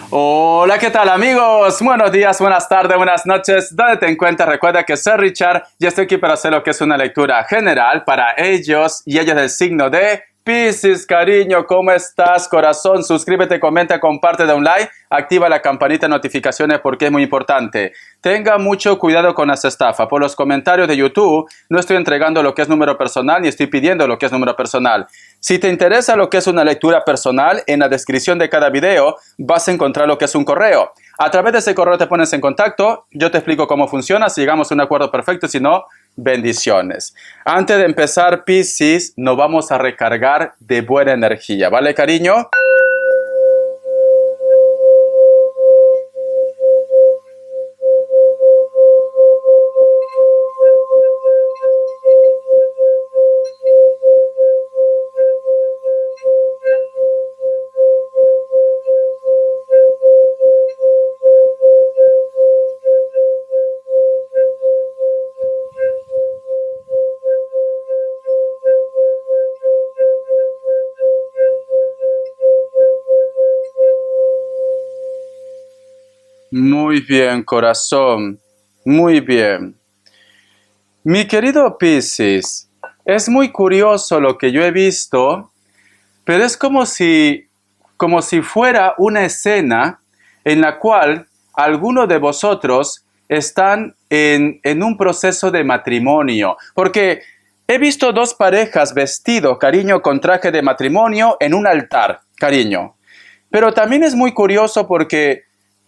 Hola, ¿qué tal amigos? Buenos días, buenas tardes, buenas noches. ¿Dónde te encuentras? Recuerda que soy Richard y estoy aquí para hacer lo que es una lectura general para ellos y ellas del signo de Piscis. Cariño, ¿cómo estás, corazón? Suscríbete, comenta, comparte, da un like, activa la campanita de notificaciones porque es muy importante. Tenga mucho cuidado con las estafas. Por los comentarios de YouTube no estoy entregando lo que es número personal ni estoy pidiendo lo que es número personal. Si te interesa lo que es una lectura personal, en la descripción de cada video vas a encontrar lo que es un correo. A través de ese correo te pones en contacto, yo te explico cómo funciona, si llegamos a un acuerdo perfecto, si no, bendiciones. Antes de empezar, Piscis, nos vamos a recargar de buena energía, ¿vale, cariño? Muy bien, corazón. Muy bien. Mi querido Piscis, es muy curioso lo que yo he visto, pero es como si fuera una escena en la cual algunos de vosotros están en un proceso de matrimonio. Porque he visto dos parejas vestidos, cariño, con traje de matrimonio en un altar, cariño. Pero también es muy curioso porque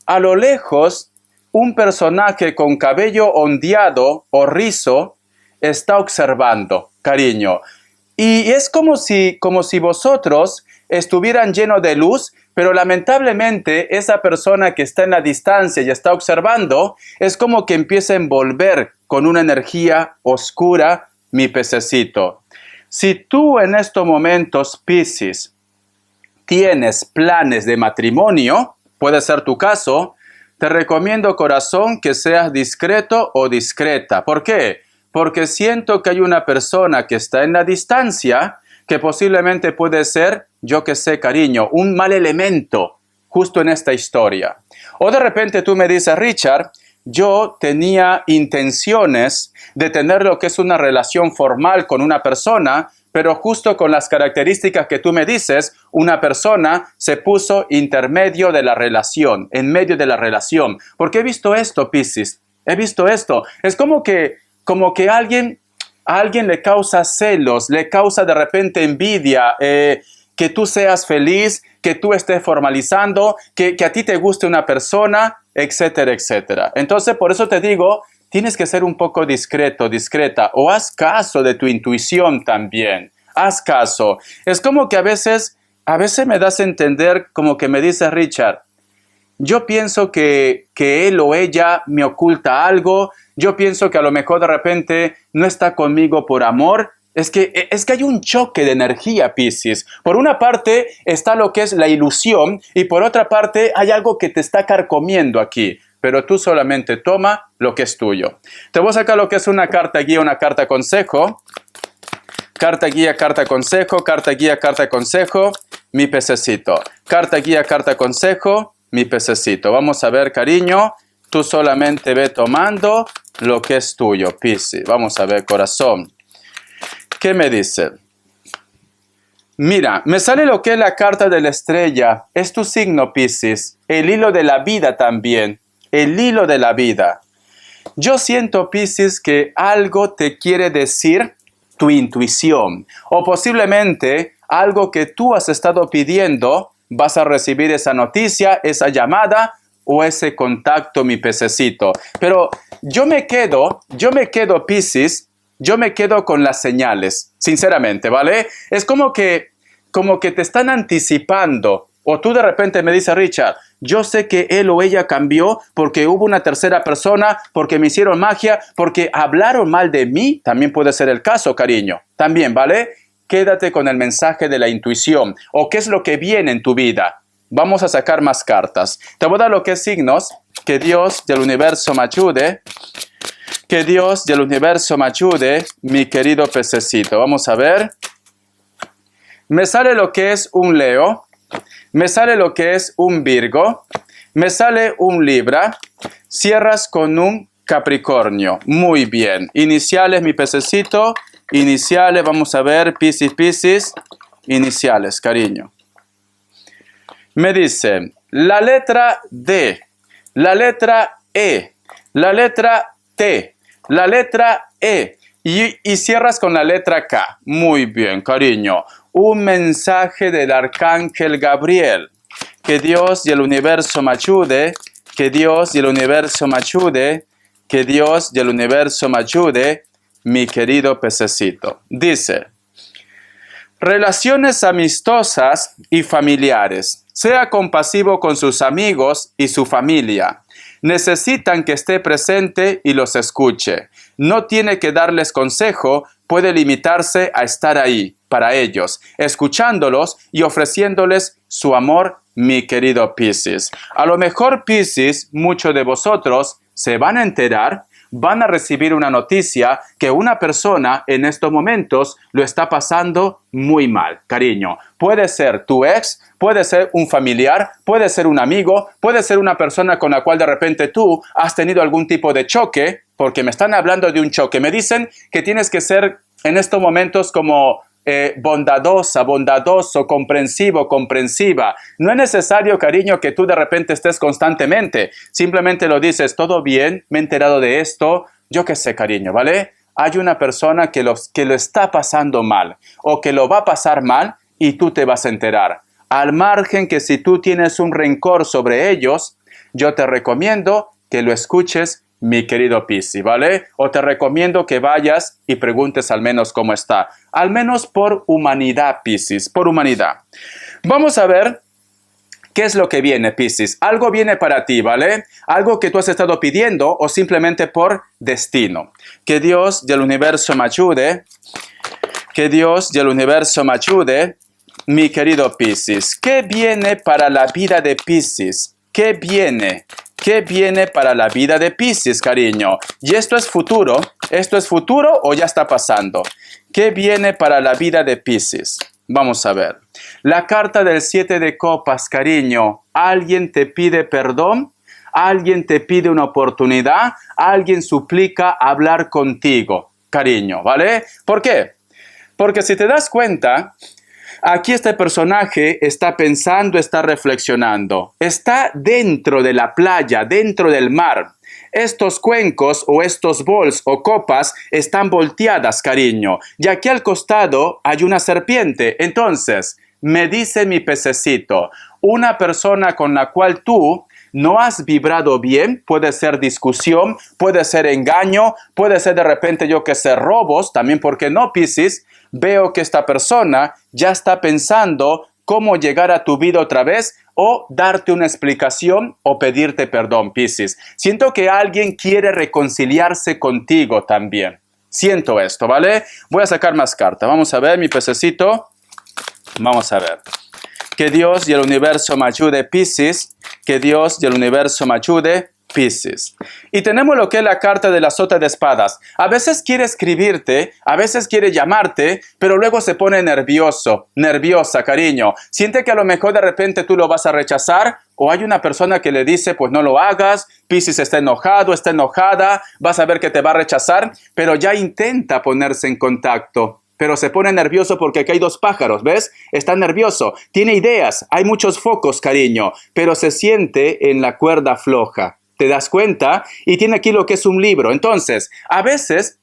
a lo lejos un personaje con cabello ondeado o rizo está observando, cariño. Y es como si vosotros estuvieran llenos de luz, pero lamentablemente esa persona que está en la distancia y está observando es como que empieza a envolver con una energía oscura mi pececito. Si tú en estos momentos, Piscis, tienes planes de matrimonio, puede ser tu caso, te recomiendo, corazón, que seas discreto o discreta. ¿Por qué? Porque siento que hay una persona que está en la distancia que posiblemente puede ser, yo que sé, cariño, un mal elemento justo en esta historia. O de repente tú me dices, Richard, yo tenía intenciones de tener lo que es una relación formal con una persona, pero justo con las características que tú me dices, una persona se puso intermedio de la relación, en medio de la relación. Porque he visto esto, Piscis, he visto esto. Es como que a alguien le causa celos, le causa de repente envidia, que tú seas feliz, que tú estés formalizando, que a ti te guste una persona, etcétera, etcétera. Entonces, por eso te digo, tienes que ser un poco discreto, discreta, o haz caso de tu intuición también. Haz caso. Es como que a veces me das a entender, como que me dice Richard, yo pienso que él o ella me oculta algo, yo pienso que a lo mejor de repente no está conmigo por amor. Es que hay un choque de energía, Piscis. Por una parte está lo que es la ilusión y por otra parte hay algo que te está carcomiendo aquí. Pero tú solamente toma lo que es tuyo. Te voy a sacar lo que es una carta guía, una carta consejo. Carta guía, carta consejo, carta guía, carta consejo, mi pececito. Carta guía, carta consejo, mi pececito. Vamos a ver, cariño. Tú solamente ve tomando lo que es tuyo, Piscis. Vamos a ver, corazón. ¿Qué me dice? Mira, me sale lo que es la carta de la estrella. Es tu signo, Piscis. El hilo de la vida también. El hilo de la vida. Yo siento, Piscis, que algo te quiere decir tu intuición. O posiblemente algo que tú has estado pidiendo, vas a recibir esa noticia, esa llamada o ese contacto, mi pececito. Pero yo me quedo, Piscis, yo me quedo con las señales, sinceramente, ¿vale? Es como que te están anticipando. O tú de repente me dices, Richard, yo sé que él o ella cambió porque hubo una tercera persona, porque me hicieron magia, porque hablaron mal de mí. También puede ser el caso, cariño. También, ¿vale? Quédate con el mensaje de la intuición. O qué es lo que viene en tu vida. Vamos a sacar más cartas. Te voy a dar lo que es signos. Que Dios del universo me ayude. Que Dios del universo me ayude, mi querido pececito. Vamos a ver. Me sale lo que es un Leo. Me sale lo que es un Virgo. Me sale un Libra, cierras con un Capricornio. Muy bien. Iniciales, mi pececito. Iniciales, vamos a ver, Piscis. Iniciales, cariño. Me dice la letra D, la letra E, la letra T, la letra E y cierras con la letra K. Muy bien, cariño. Un mensaje del Arcángel Gabriel. Que Dios y el universo me ayude, que Dios y el universo me ayude, que Dios y el universo me ayude, mi querido pececito. Dice, relaciones amistosas y familiares. Sea compasivo con sus amigos y su familia. Necesitan que esté presente y los escuche. No tiene que darles consejo, puede limitarse a estar ahí para ellos, escuchándolos y ofreciéndoles su amor, mi querido Piscis. A lo mejor, Piscis, muchos de vosotros se van a enterar, van a recibir una noticia que una persona en estos momentos lo está pasando muy mal, cariño. Puede ser tu ex, puede ser un familiar, puede ser un amigo, puede ser una persona con la cual de repente tú has tenido algún tipo de choque, porque me están hablando de un choque. Me dicen que tienes que ser en estos momentos como bondadoso, comprensivo, comprensiva. No es necesario, cariño, que tú de repente estés constantemente. Simplemente lo dices, todo bien, me he enterado de esto, yo qué sé, cariño, ¿vale? Hay una persona que lo está pasando mal o que lo va a pasar mal y tú te vas a enterar. Al margen que si tú tienes un rencor sobre ellos, yo te recomiendo que lo escuches, mi querido Piscis, ¿vale? O te recomiendo que vayas y preguntes al menos cómo está. Al menos por humanidad, Piscis, por humanidad. Vamos a ver qué es lo que viene, Piscis. Algo viene para ti, ¿vale? Algo que tú has estado pidiendo o simplemente por destino. Que Dios y el universo me ayude. Que Dios y el universo me ayude, mi querido Piscis. ¿Qué viene para la vida de Piscis? ¿Qué viene? ¿Qué viene para la vida de Piscis, cariño? ¿Y esto es futuro? ¿Esto es futuro o ya está pasando? ¿Qué viene para la vida de Piscis? Vamos a ver. La carta del 7 de copas, cariño. ¿Alguien te pide perdón? ¿Alguien te pide una oportunidad? ¿Alguien suplica hablar contigo, cariño? ¿Vale? ¿Por qué? Porque si te das cuenta, aquí este personaje está pensando, está reflexionando. Está dentro de la playa, dentro del mar. Estos cuencos o estos bols o copas están volteadas, cariño. Y aquí al costado hay una serpiente. Entonces, me dice mi pececito, una persona con la cual tú no has vibrado bien, puede ser discusión, puede ser engaño, puede ser de repente, yo que sé, robos, también, ¿porque no, Piscis? Veo que esta persona ya está pensando cómo llegar a tu vida otra vez o darte una explicación o pedirte perdón, Piscis. Siento que alguien quiere reconciliarse contigo también. Siento esto, ¿vale? Voy a sacar más cartas. Vamos a ver, mi pececito. Vamos a ver. Que Dios y el universo me ayude, Piscis. Que Dios y el universo me ayude, Piscis. Y tenemos lo que es la carta de la sota de espadas. A veces quiere escribirte, a veces quiere llamarte, pero luego se pone nervioso, nerviosa, cariño. Siente que a lo mejor de repente tú lo vas a rechazar o hay una persona que le dice, pues no lo hagas, Piscis está enojado, está enojada, vas a ver que te va a rechazar, pero ya intenta ponerse en contacto. Pero se pone nervioso porque aquí hay dos pájaros, ¿ves? Está nervioso, tiene ideas, hay muchos focos, cariño, pero se siente en la cuerda floja. ¿Te das cuenta? Y tiene aquí lo que es un libro. Entonces, a veces,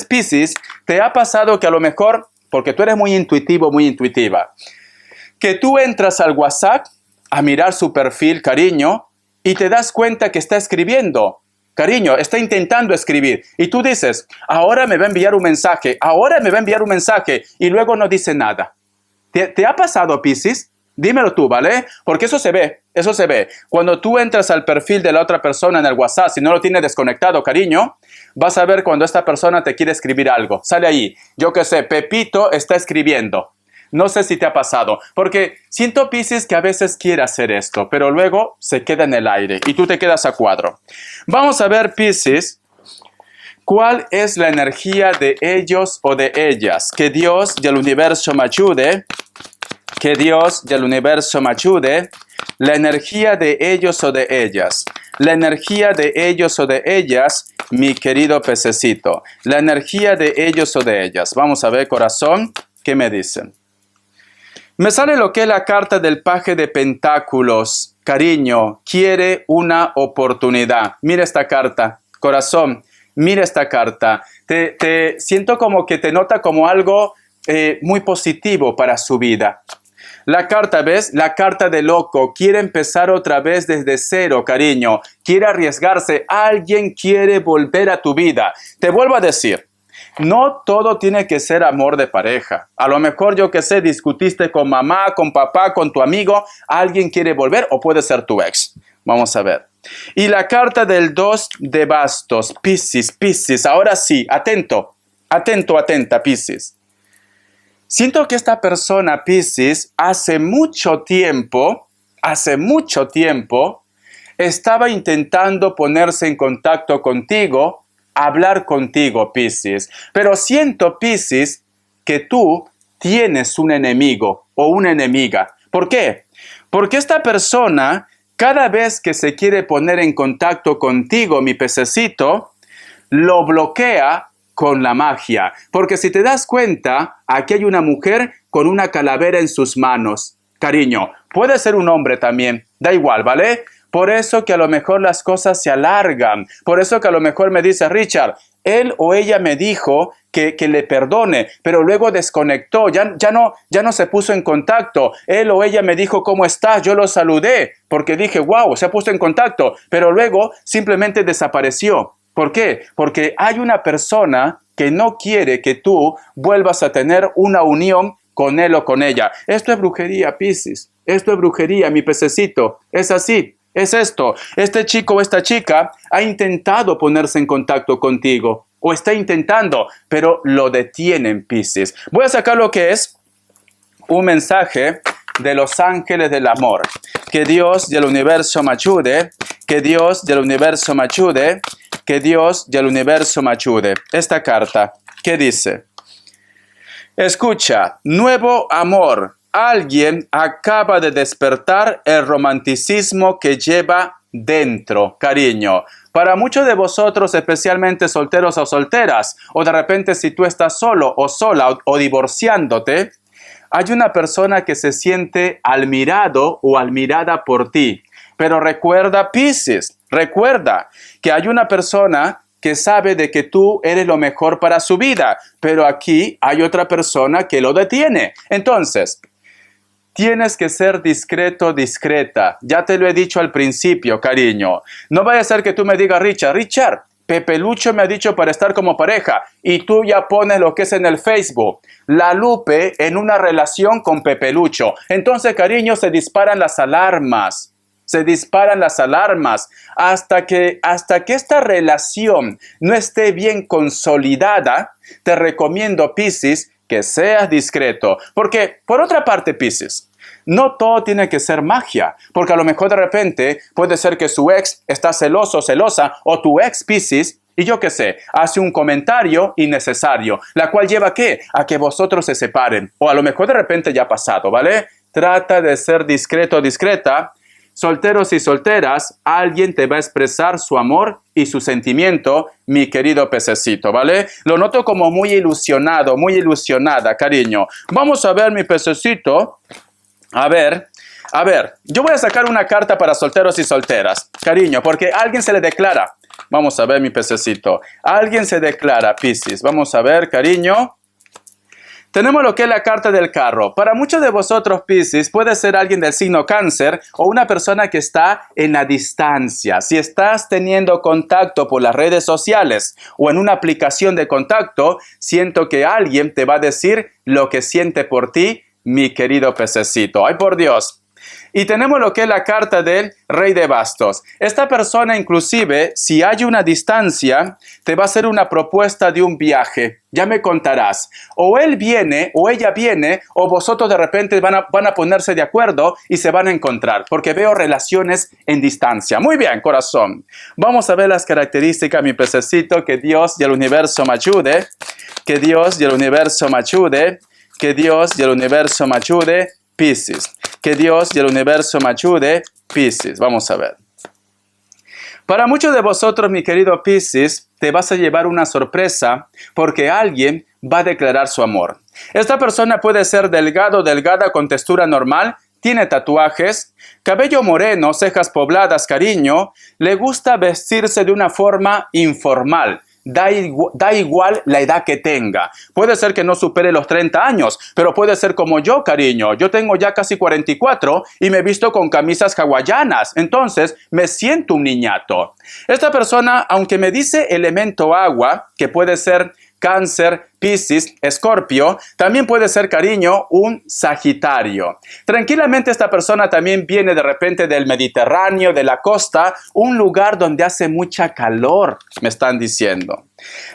Piscis, te ha pasado que a lo mejor, porque tú eres muy intuitivo, muy intuitiva, que tú entras al WhatsApp a mirar su perfil, cariño, y te das cuenta que está escribiendo. Cariño, está intentando escribir. Y tú dices, ahora me va a enviar un mensaje, ahora me va a enviar un mensaje, y luego no dice nada. ¿Te ha pasado, Piscis? Dímelo tú, ¿vale? Porque eso se ve, eso se ve. Cuando tú entras al perfil de la otra persona en el WhatsApp, si no lo tienes desconectado, cariño, vas a ver cuando esta persona te quiere escribir algo. Sale ahí, yo qué sé, Pepito está escribiendo. No sé si te ha pasado, porque siento, Piscis, que a veces quiere hacer esto, pero luego se queda en el aire y tú te quedas a cuadro. Vamos a ver, Piscis, cuál es la energía de ellos o de ellas. Que Dios y el universo me ayude. Que Dios y el universo me ayude. La energía de ellos o de ellas. La energía de ellos o de ellas, mi querido pececito. La energía de ellos o de ellas. Vamos a ver, corazón, ¿qué me dicen? Me sale lo que es la carta del paje de pentáculos. Cariño, quiere una oportunidad. Mira esta carta, corazón, mira esta carta. Te siento como que te nota como algo muy positivo para su vida. La carta, ¿ves? La carta de loco. Quiere empezar otra vez desde cero, cariño. Quiere arriesgarse. Alguien quiere volver a tu vida. Te vuelvo a decir, no todo tiene que ser amor de pareja. A lo mejor, yo que sé, discutiste con mamá, con papá, con tu amigo. Alguien quiere volver o puede ser tu ex. Vamos a ver. Y la carta del 2 de bastos. Piscis. Ahora sí, atento, atenta, Piscis. Siento que esta persona, Piscis, hace mucho tiempo, estaba intentando ponerse en contacto contigo, hablar contigo, Piscis. Pero siento, Piscis, que tú tienes un enemigo o una enemiga. ¿Por qué? Porque esta persona, cada vez que se quiere poner en contacto contigo, mi pececito, lo bloquea con la magia. Porque si te das cuenta, aquí hay una mujer con una calavera en sus manos. Cariño, puede ser un hombre también, da igual, ¿vale? Por eso que a lo mejor las cosas se alargan. Por eso que a lo mejor me dice Richard, él o ella me dijo que le perdone, pero luego desconectó, ya no se puso en contacto. Él o ella me dijo, ¿cómo estás? Yo lo saludé, porque dije, wow, se ha puesto en contacto, pero luego simplemente desapareció. ¿Por qué? Porque hay una persona que no quiere que tú vuelvas a tener una unión con él o con ella. Esto es brujería, Piscis. Esto es brujería, mi pececito. Es así, es esto. Este chico o esta chica ha intentado ponerse en contacto contigo. O está intentando, pero lo detienen, Piscis. Voy a sacar lo que es un mensaje de los ángeles del amor. Que Dios del universo me ayude. Que Dios del universo me ayude. Que Dios del universo me ayude. Esta carta, ¿qué dice? Escucha, nuevo amor. Alguien acaba de despertar el romanticismo que lleva dentro, cariño. Para muchos de vosotros, especialmente solteros o solteras, o de repente si tú estás solo o sola o divorciándote, hay una persona que se siente admirado o admirada por ti. Pero recuerda, Piscis, recuerda que hay una persona que sabe de que tú eres lo mejor para su vida, pero aquí hay otra persona que lo detiene. Entonces, tienes que ser discreto, discreta. Ya te lo he dicho al principio, cariño. No vaya a ser que tú me digas, Richard, Pepe Lucho me ha dicho para estar como pareja y tú ya pones lo que es en el Facebook. La Lupe en una relación con Pepe Lucho. Entonces, cariño, se disparan las alarmas. Se disparan las alarmas hasta que esta relación no esté bien consolidada. Te recomiendo, Piscis, que seas discreto. Porque, por otra parte, Piscis, no todo tiene que ser magia. Porque a lo mejor de repente puede ser que su ex está celoso o celosa, o tu ex, Piscis, y yo qué sé, hace un comentario innecesario, la cual lleva ¿a qué? A que vosotros se separen. O a lo mejor de repente ya ha pasado, ¿vale? Trata de ser discreto, discreta. Solteros y solteras, alguien te va a expresar su amor y su sentimiento, mi querido pececito, ¿vale? Lo noto como muy ilusionado, muy ilusionada, cariño. Vamos a ver, mi pececito. A ver, yo voy a sacar una carta para solteros y solteras, cariño, porque a alguien se le declara. Vamos a ver, mi pececito. Alguien se declara, Piscis. Vamos a ver, cariño. Tenemos lo que es la carta del carro. Para muchos de vosotros, Piscis, puede ser alguien del signo cáncer o una persona que está en la distancia. Si estás teniendo contacto por las redes sociales o en una aplicación de contacto, siento que alguien te va a decir lo que siente por ti, mi querido pececito. ¡Ay, por Dios! Y tenemos lo que es la carta del Rey de Bastos. Esta persona, inclusive, si hay una distancia, te va a hacer una propuesta de un viaje. Ya me contarás. O él viene, o ella viene, o vosotros de repente van a ponerse de acuerdo y se van a encontrar. Porque veo relaciones en distancia. Muy bien, corazón. Vamos a ver las características, mi pececito. Que Dios y el universo me ayude. Que Dios y el universo me ayude. Que Dios y el universo me ayude. Piscis. Que Dios y el universo me ayude, Piscis. Vamos a ver. Para muchos de vosotros, mi querido Piscis, te vas a llevar una sorpresa porque alguien va a declarar su amor. Esta persona puede ser delgado, delgada, con textura normal, tiene tatuajes, cabello moreno, cejas pobladas, cariño, le gusta vestirse de una forma informal. Da igual la edad que tenga. Puede ser que no supere los 30 años, pero puede ser como yo, cariño. Yo tengo ya casi 44 y me he visto con camisas hawaianas. Entonces, me siento un niñato. Esta persona, aunque me dice elemento agua, que puede ser Cáncer, Piscis, Escorpio, también puede ser, cariño, un Sagitario. Tranquilamente esta persona también viene de repente del Mediterráneo, de la costa, un lugar donde hace mucha calor, me están diciendo.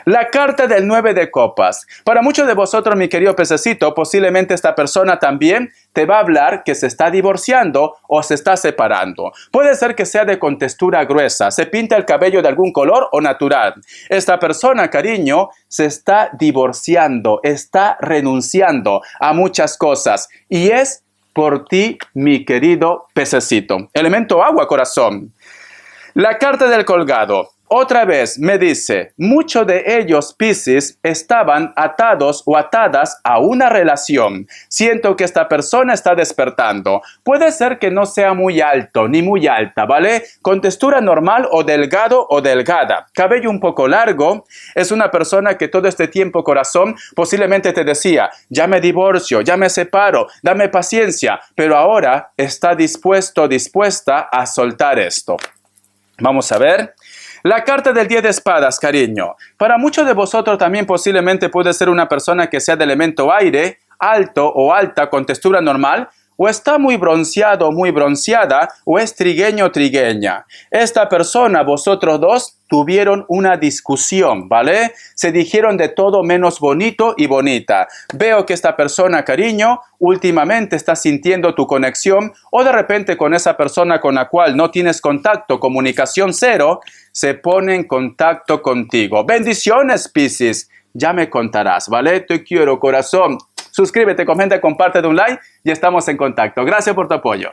La carta del 9 de copas. Para muchos de vosotros, mi querido pececito, posiblemente esta persona también te va a hablar que se está divorciando o se está separando. Puede ser que sea de contextura gruesa, se pinta el cabello de algún color o natural. Esta persona, cariño, se está divorciando, está renunciando a muchas cosas y es por ti, mi querido pececito. Elemento agua, corazón. La carta del colgado. Otra vez me dice, muchos de ellos, Piscis, estaban atados o atadas a una relación. Siento que esta persona está despertando. Puede ser que no sea muy alto ni muy alta, ¿vale? Con textura normal o delgado o delgada. Cabello un poco largo. Es una persona que todo este tiempo, corazón, posiblemente te decía, ya me divorcio, ya me separo, dame paciencia. Pero ahora está dispuesta a soltar esto. Vamos a ver. La carta del 10 de espadas, cariño. Para muchos de vosotros también posiblemente puede ser una persona que sea de elemento aire, alto o alta con textura normal, o está muy bronceado o muy bronceada, o es trigueño o trigueña. Esta persona, vosotros dos, tuvieron una discusión, ¿vale? Se dijeron de todo menos bonito y bonita. Veo que esta persona, cariño, últimamente está sintiendo tu conexión o de repente con esa persona con la cual no tienes contacto, comunicación cero, se pone en contacto contigo. Bendiciones, Piscis. Ya me contarás, ¿vale? Te quiero, corazón. Suscríbete, comenta, comparte, de un like y estamos en contacto. Gracias por tu apoyo.